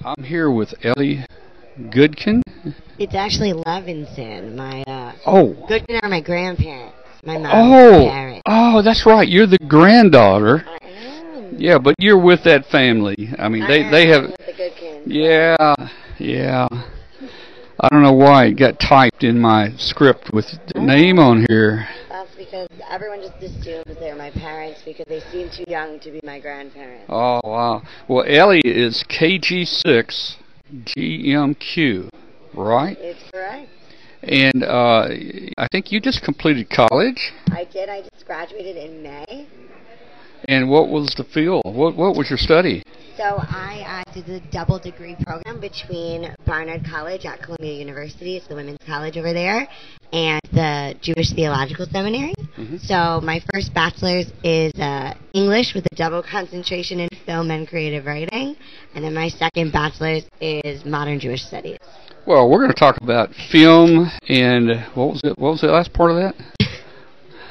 I'm here with Ellie Goodkin. It's actually Levenson. My Oh. Goodkin are my grandparents. My mom's parents. Oh, that's right. You're the granddaughter. I am. Yeah, but you're with that family. I mean, they have. With the Goodkins. Yeah. I don't know why it got typed in my script with the name on here. That's because everyone just assumes they're my parents because they seem too young to be my grandparents. Oh, wow. Well, Ellie is KG6GMQ, right? It's correct. And I think you just completed college. I did. I just graduated in May. And what was the field? What was your study? So I did the double degree program between Barnard College at Columbia University, it's the women's college over there, and the Jewish Theological Seminary. Mm-hmm. So my first bachelor's is English with a double concentration in film and creative writing, and then my second bachelor's is modern Jewish studies. Well, we're going to talk about film and what was it? What was the last part of that?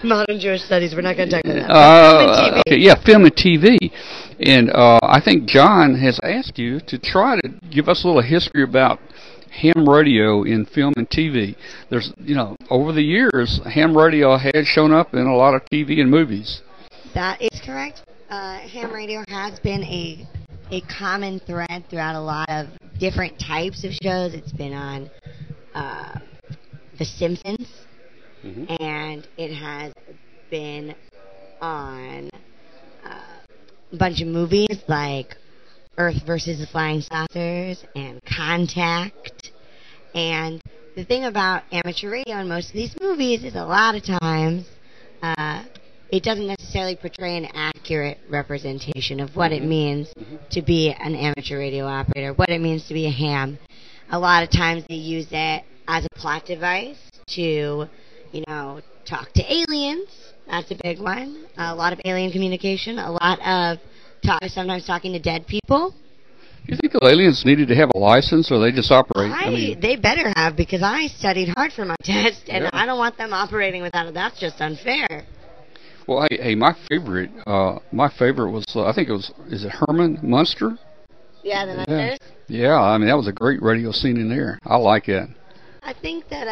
Modern Jewish studies. We're not going to talk about that. Film and TV. Okay, yeah, film and TV. And I think John has asked you to try to give us a little history about ham radio in film and TV. There's, over the years, ham radio has shown up in a lot of TV and movies. That is correct. Ham radio has been a common thread throughout a lot of different types of shows. It's been on The Simpsons. Mm-hmm. And it has been on a bunch of movies like Earth versus the Flying Saucers and Contact. And the thing about amateur radio in most of these movies is a lot of times it doesn't necessarily portray an accurate representation of what it means to be an amateur radio operator, what it means to be a ham. A lot of times they use it as a plot device to talk to aliens. That's a big one. A lot of alien communication. A lot of sometimes talking to dead people. You think the aliens needed to have a license, or they just operate? They better have, because I studied hard for my test, and I don't want them operating without it. That's just unfair. Well, hey, my favorite was I think is it Herman Munster? Yeah, the Munsters. Yeah, I mean that was a great radio scene in there. I like it. I think that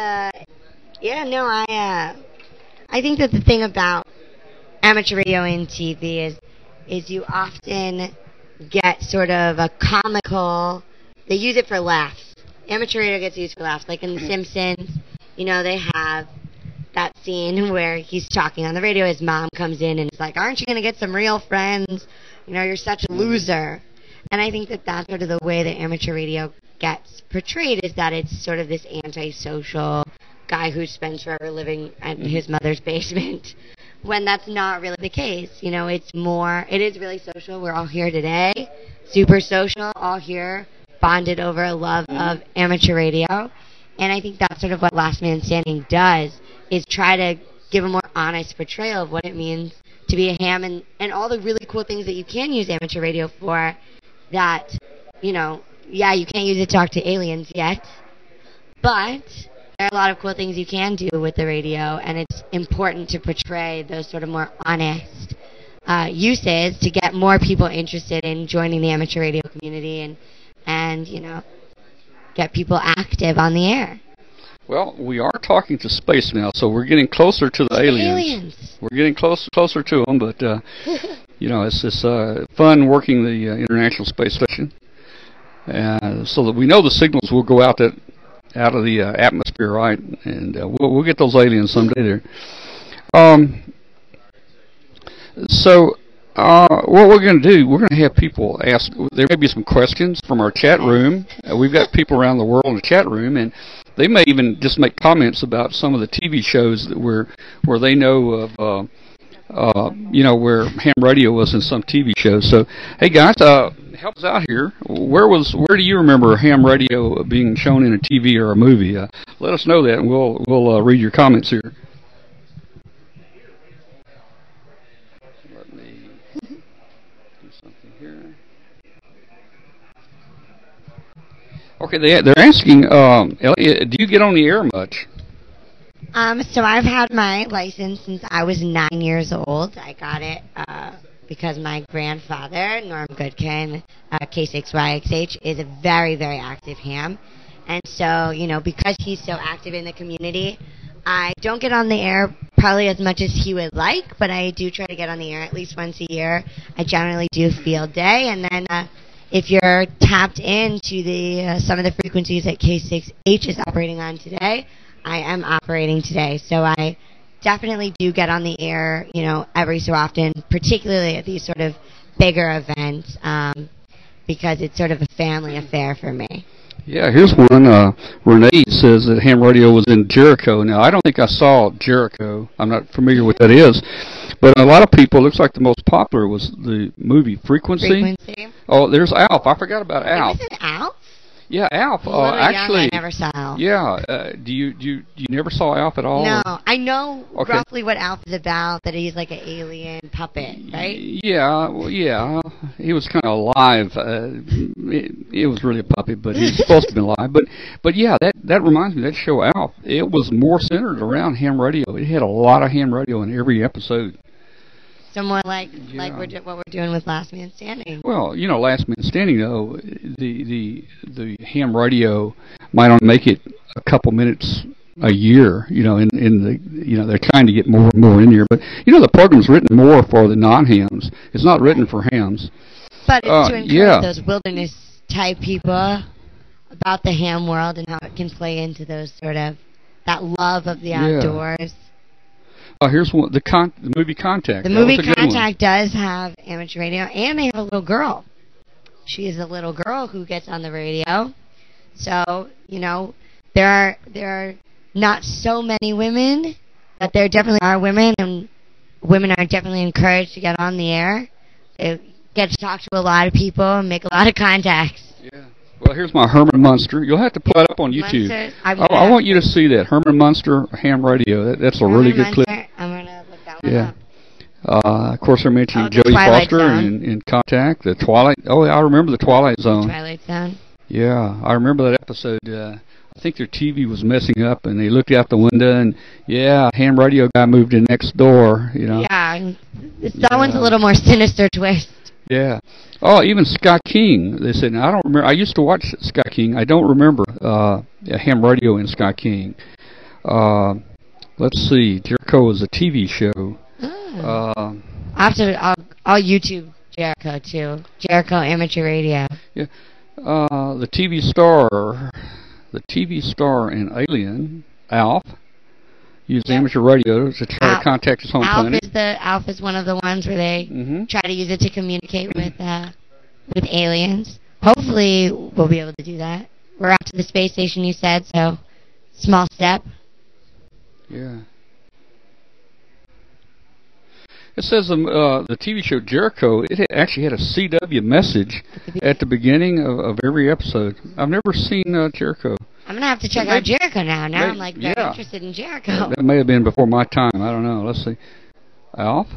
I think that the thing about amateur radio and TV is you often get sort of a comical. They use it for laughs. Amateur radio gets used for laughs. Like in The Simpsons, they have that scene where he's talking on the radio. His mom comes in and is like, "Aren't you going to get some real friends? You're such a loser." And I think that that's sort of the way that amateur radio gets portrayed, is that it's sort of this antisocial guy who spends forever living in his mother's basement, when that's not really the case. It is really social. We're all here today, super social, all here, bonded over a love of amateur radio. And I think that's sort of what Last Man Standing does, is try to give a more honest portrayal of what it means to be a ham, and all the really cool things that you can use amateur radio for that, you can't use it to talk to aliens yet, but there are a lot of cool things you can do with the radio, and it's important to portray those sort of more honest uses to get more people interested in joining the amateur radio community and get people active on the air. Well, we are talking to space now, so we're getting closer to the aliens. We're getting closer to them, but it's fun working the International Space Station, so that we know the signals will go out of the atmosphere, right? And we'll get those aliens someday there. So what we're going to do, we're going to have people ask. There may be some questions from our chat room. We've got people around the world in the chat room, and they may even just make comments about some of the TV shows that where they know of, where ham radio was in some TV shows. So, hey guys, help us out here. Where do you remember ham radio being shown in a TV or a movie? Let us know that, and we'll read your comments here. Let me do something here. Okay, they're asking, Ellie, do you get on the air much? So I've had my license since I was 9 years old. I got it because my grandfather, Norm Goodkin, K6GMQ, is a very, very active ham. And so, because he's so active in the community, I don't get on the air probably as much as he would like, but I do try to get on the air at least once a year. I generally do field day, and then if you're tapped into the some of the frequencies that K6H is operating on today, I am operating today. So I definitely do get on the air, every so often, particularly at these sort of bigger events, because it's sort of a family affair for me. Yeah, here's one. Renee says that ham radio was in Jericho. Now, I don't think I saw Jericho. I'm not familiar with what that is. But a lot of people, it looks like the most popular was the movie Frequency. Oh, there's Alf. I forgot about Alf. Was it Alf? Yeah, Alf. Actually, I never saw Alf. Yeah. Do you never saw Alf at all? No, I know roughly what Alf is about. That he's like an alien puppet, right? Yeah. Well, yeah. He was kind of alive. It was really a puppet, but he was supposed to be alive. But yeah, that reminds me. That show Alf. It was more centered around ham radio. It had a lot of ham radio in every episode. So more like what we're doing with Last Man Standing. Well, Last Man Standing, though, the ham radio might only make it a couple minutes a year, in the, they're trying to get more and more in here. But, the program's written more for the non-hams. It's not written for hams. But it's to encourage those wilderness-type people about the ham world and how it can play into those sort of, that love of the outdoors. Here's one. The movie Contact. The movie Contact does have amateur radio, and they have a little girl. She is a little girl who gets on the radio. So, there are not so many women, but there definitely are women, and women are definitely encouraged to get on the air. They get to talk to a lot of people and make a lot of contacts. Yeah. Well, here's my Herman Munster. You'll have to pull it up on YouTube. I want you to see that. Herman Munster, ham radio. That's a really good clip. I'm going to look that one up. Of course, they're mentioning Jodie Foster in Contact, the Twilight. Oh, I remember the Twilight Zone. Twilight Zone. Yeah, I remember that episode. I think their TV was messing up, and they looked out the window, and ham radio guy moved in next door. Yeah, that one's a little more sinister twist. Yeah. Oh, even Sky King. They said, now, I don't remember. I used to watch Sky King. I don't remember ham radio in Sky King. Let's see. Jericho was a TV show. I'll YouTube Jericho too. Jericho Amateur Radio. Yeah. The TV star in Alien, Alf, used amateur radio to try to contact his home planet. Alf is one of the ones where they try to use it to communicate with aliens. Hopefully, we'll be able to do that. We're up to the space station, you said, so small step. Yeah. It says the TV show Jericho, it actually had a CW message at the beginning of every episode. I've never seen Jericho. I'm going to have to check out Jericho now. Now I'm very interested in Jericho. That may have been before my time. I don't know. Let's see. Alf?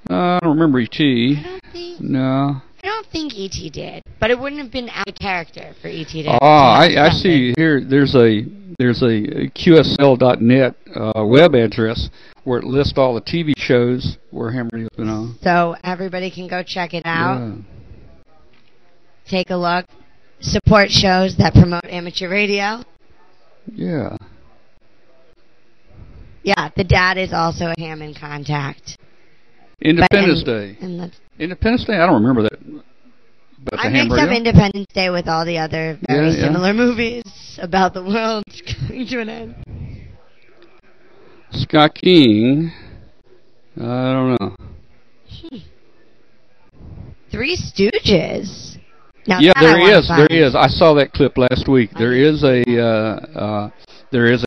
I don't remember E.T. No. I don't think E.T. did, but it wouldn't have been out of character for E.T. to I see here. There's a QSL.net web address where it lists all the TV shows where ham radio's been on. So everybody can go check it out. Take a look. Support shows that promote amateur radio. Yeah. Yeah, the dad is also a ham in Contact. Independence Day. Independence Day? I don't remember that. I mixed up Independence Day with all the other very similar movies about the world coming to an end. Sky King. I don't know. Three Stooges. Now there is. I saw that clip last week. There is a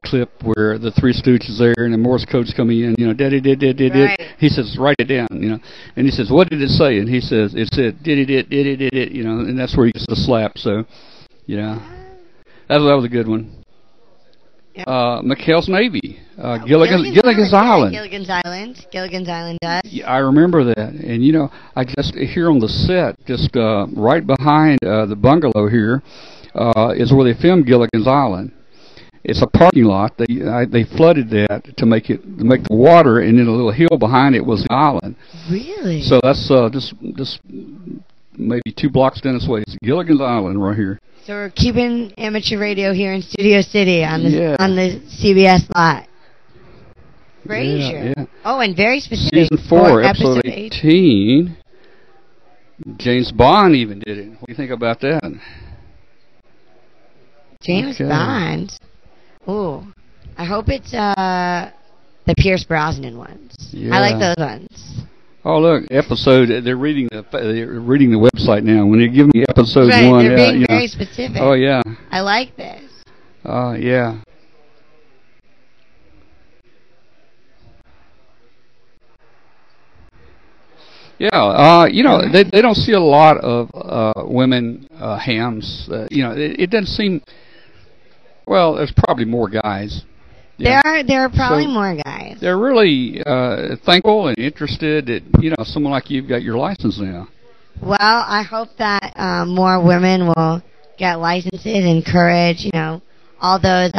clip where the Three Stooges there and the Morse code's coming in. Daddy did. He says, write it down. And he says, what did it say? And he says, it said did. And that's where he gets the slap. So, that was a good one. Yep. McHale's Navy, Gilligan's Island. Gilligan's Island does. Yeah, I remember that. And, I just, here on the set, just right behind the bungalow here, is where they filmed Gilligan's Island. It's a parking lot. They flooded that to make the water, and then a little hill behind it was the island. Really? So that's just maybe 2 blocks down this way. It's Gilligan's Island right here. So we're keeping amateur radio here in Studio City on the CBS lot. Frasier. Yeah. Oh, and very specific. Season 4, episode 18. James Bond even did it. What do you think about that? James Bond. Ooh, I hope it's the Pierce Brosnan ones. Yeah. I like those ones. Oh look, episode. They're reading the website now. When they give me episode right, 1, they're being very specific. Oh yeah. I like this. Yeah. Yeah, they don't see a lot of women hams. It doesn't seem. Well, there's probably more guys. Yeah. There are probably more guys. They're really thankful and interested that someone like you've got your license now. Well, I hope that more women will get licenses, encourage all those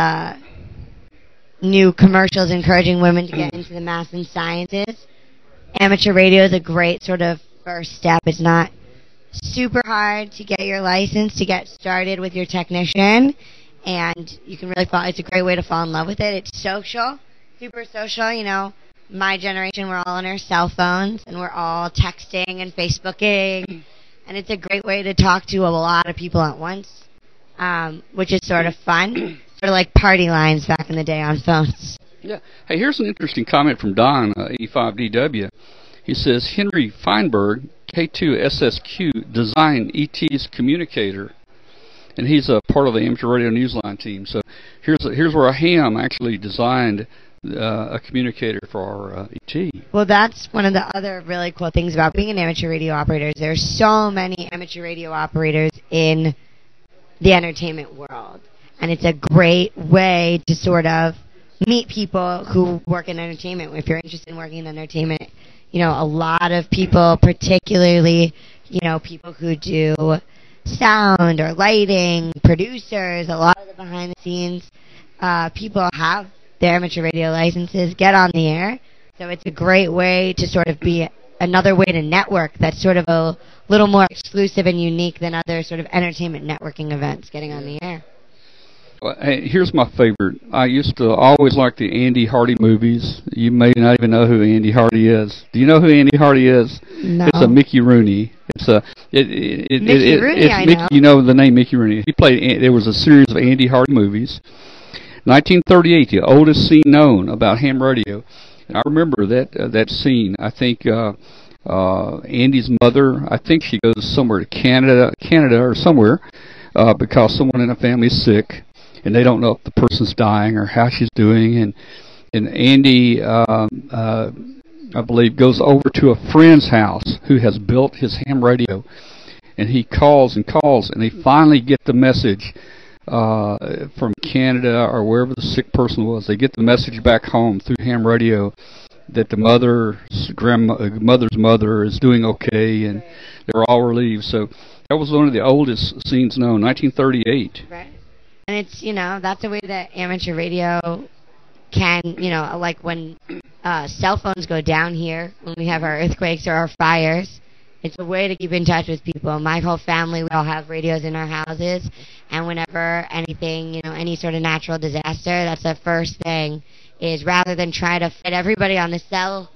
new commercials encouraging women to get into the math and sciences. Amateur radio is a great sort of first step. It's not super hard to get your license, to get started with your technician, and you can really it's a great way to fall in love with it. It's social, super social. My generation, we're all on our cell phones, and we're all texting and Facebooking, and it's a great way to talk to a lot of people at once, which is sort of fun, sort of like party lines back in the day on phones. Yeah. Hey, here's an interesting comment from Don, 85DW. He says, Henry Feinberg, K2SSQ, designed ET's communicator, and he's a part of the Amateur Radio Newsline team. So here's where a ham actually designed a communicator for our ET. Well, that's one of the other really cool things about being an amateur radio operator. There's so many amateur radio operators in the entertainment world, and it's a great way to sort of meet people who work in entertainment. If you're interested in working in entertainment, a lot of people, particularly, people who do sound or lighting, producers, a lot of the behind the scenes people have their amateur radio licenses, get on the air. So it's a great way to sort of be another way to network that's sort of a little more exclusive and unique than other sort of entertainment networking events getting on the air. Well, hey, here's my favorite. I used to always like the Andy Hardy movies. You may not even know who Andy Hardy is. Do you know who Andy Hardy is? No. It's a Mickey Rooney. Mickey Rooney, I know. You know the name Mickey Rooney. There was a series of Andy Hardy movies. 1938, the oldest scene known about ham radio. And I remember that scene. I think Andy's mother, I think she goes somewhere to Canada or somewhere, because someone in the family is sick, and they don't know if the person's dying or how she's doing. And Andy, I believe, goes over to a friend's house who has built his ham radio, and he calls and calls, and they finally get the message from Canada or wherever the sick person was. They get the message back home through ham radio that the mother's mother is doing okay, and they're all relieved. So that was one of the oldest scenes known, 1938. Right. And it's, that's a way that amateur radio can, like when cell phones go down here, when we have our earthquakes or our fires, it's a way to keep in touch with people. My whole family, we all have radios in our houses, and whenever anything, any sort of natural disaster, that's the first thing, is rather than try to fit everybody on the cell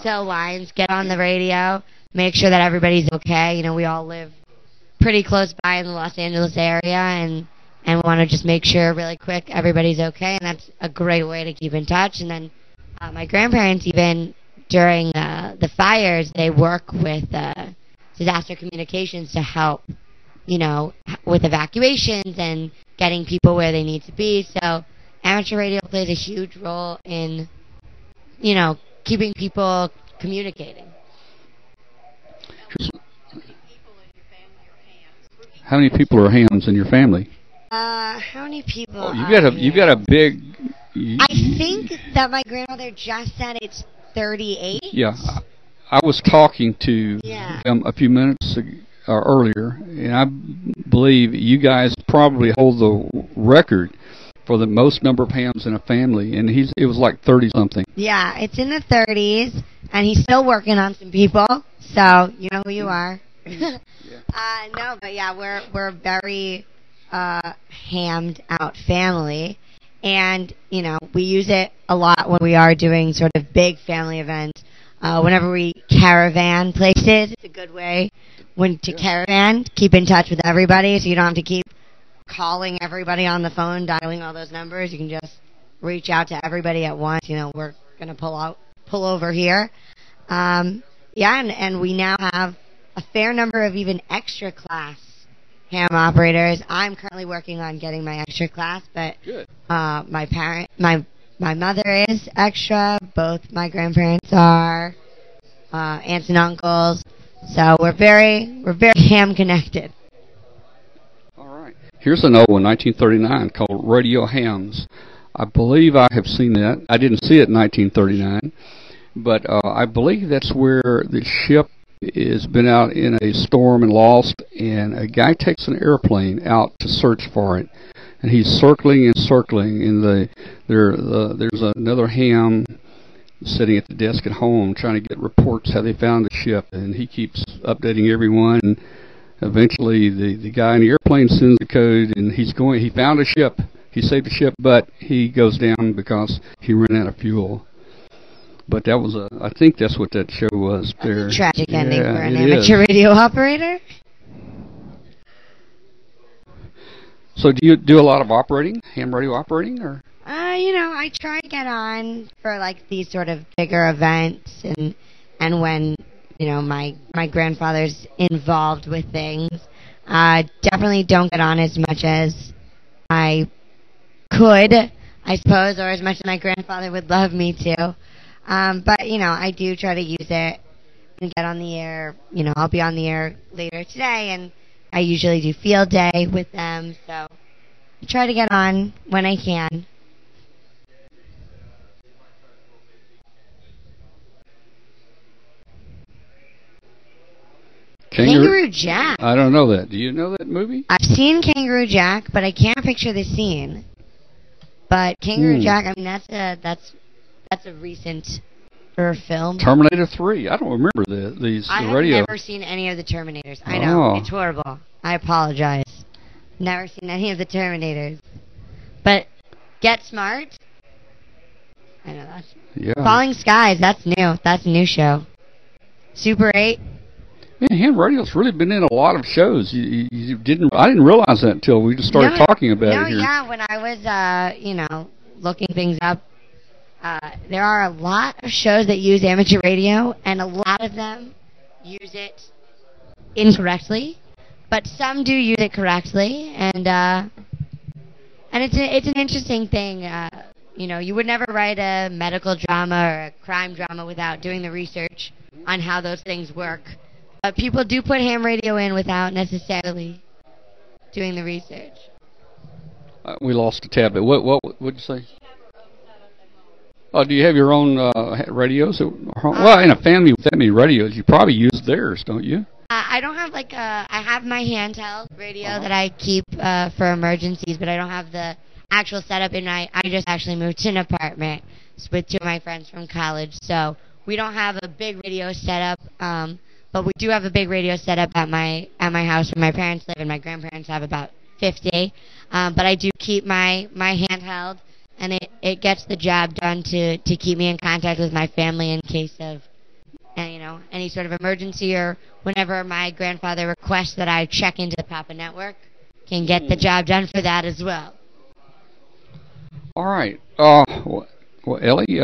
lines, get on the radio, make sure that everybody's okay. We all live pretty close by in the Los Angeles area, and want to just make sure really quick everybody's okay, and that's a great way to keep in touch. And then my grandparents, even during the fires, they work with disaster communications to help, with evacuations and getting people where they need to be. So amateur radio plays a huge role in, keeping people communicating. How many people are hams in your family? How many people? Oh, you've got a big. I think that my grandmother just said it's 38. Yeah, I was talking to them a few minutes earlier, and I believe you guys probably hold the record for the most number of hams in a family, and it was like 30 something. Yeah, it's in the 30s, and he's still working on some people, so you know who you are. No, but yeah, we're a very hammed out family, and you know we use it a lot when we are doing sort of big family events. Whenever we caravan places, it's a good way to caravan, keep in touch with everybody, so you don't have to keep calling everybody on the phone, dialing all those numbers. You can just reach out to everybody at once. You know, we're gonna pull over here. And we now have a fair number of even extra class ham operators. I'm currently working on getting my extra class, but my mother is extra. Both my grandparents are, aunts and uncles. So we're very ham connected. All right. Here's an old one, 1939, called Radio Hams. I believe I have seen that. I didn't see it in 1939, but I believe that's where the ship has been out in a storm and lost, and a guy takes an airplane out to search for it, and he's circling and circling. And there's another ham sitting at the desk at home trying to get reports how they found the ship, and he keeps updating everyone. And eventually, the guy in the airplane sends the code, and he found a ship. He saved the ship, but he goes down because he ran out of fuel. But that was I think that's what that show was there. That's a tragic ending for an amateur radio operator. So do you do a lot of operating, ham radio operating, or? You know, I try to get on for like these sort of bigger events, and when you know my grandfather's involved with things. Definitely don't get on as much as I could, I suppose, or as much as my grandfather would love me to. But, you know, I do try to use it and get on the air. You know, I'll be on the air later today, and I usually do field day with them. So I try to get on when I can. Kangaroo Jack. I don't know that. Do you know that movie? I've seen Kangaroo Jack, but I can't picture the scene. But Kangaroo Jack, I mean, that's a recent film. Terminator 3. I don't remember the radio. I've never seen any of the Terminators. I know. It's horrible. I apologize. Never seen any of the Terminators. But Get Smart. I know that's... Yeah. Falling Skies, that's new. That's a new show. Super 8. Man, ham radio's really been in a lot of shows. I didn't realize that until we just started talking about it here. Yeah, when I was, looking things up, there are a lot of shows that use amateur radio, and a lot of them use it incorrectly, but some do use it correctly, and it's an interesting thing. You would never write a medical drama or a crime drama without doing the research on how those things work. But people do put ham radio in without necessarily doing the research. We lost a tablet. What would you say? Oh, do you have your own radios? Well, in a family with that many radios, you probably use theirs, don't you? I don't have I have my handheld radio that I keep for emergencies, but I don't have the actual setup. And I just actually moved to an apartment with two of my friends from college, so we don't have a big radio setup. But we do have a big radio setup at my house where my parents live, and my grandparents have about 50. But I do keep my handheld, and it gets the job done to keep me in contact with my family in case of any sort of emergency, or whenever my grandfather requests that I check into the Papa Network, can get the job done for that as well. All right. Well, Ellie,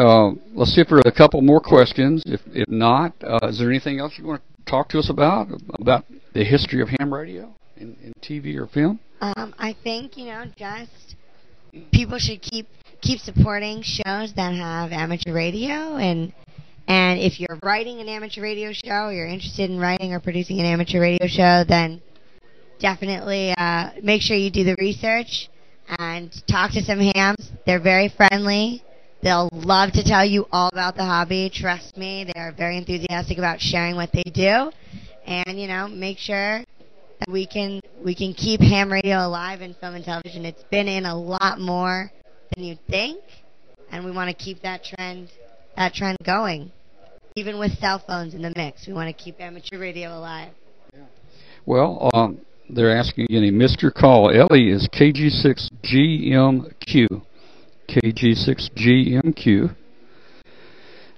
let's see if there are a couple more questions. If not, is there anything else you want to talk to us about the history of ham radio in TV or film? I think just people should keep supporting shows that have amateur radio, and if you're writing an amateur radio show, or you're interested in writing or producing an amateur radio show, then definitely make sure you do the research and talk to some hams. They're very friendly. They'll love to tell you all about the hobby. Trust me, they're very enthusiastic about sharing what they do. And, make sure that we can keep ham radio alive in film and television. It's been in a lot more than you'd think, and we want to keep that trend going. Even with cell phones in the mix, we want to keep amateur radio alive. Well, they're asking again, missed your call. Ellie is KG6GMQ. KG6GMQ.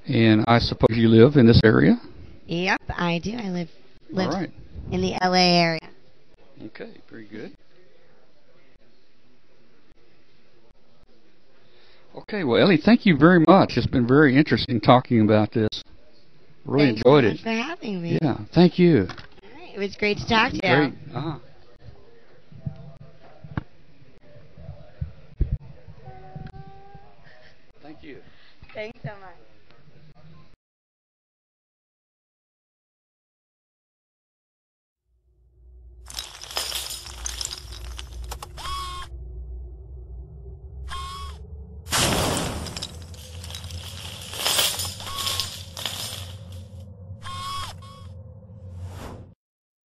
And I suppose you live in this area? Yep, I do. I live All right. in the LA area. Okay, very good. Okay, well, Ellie, thank you very much. It's been very interesting talking about this. Really enjoyed it. Thanks so much for having me. Yeah, thank you. All right, it was great to talk to you. Great. Thank you. Thanks so much.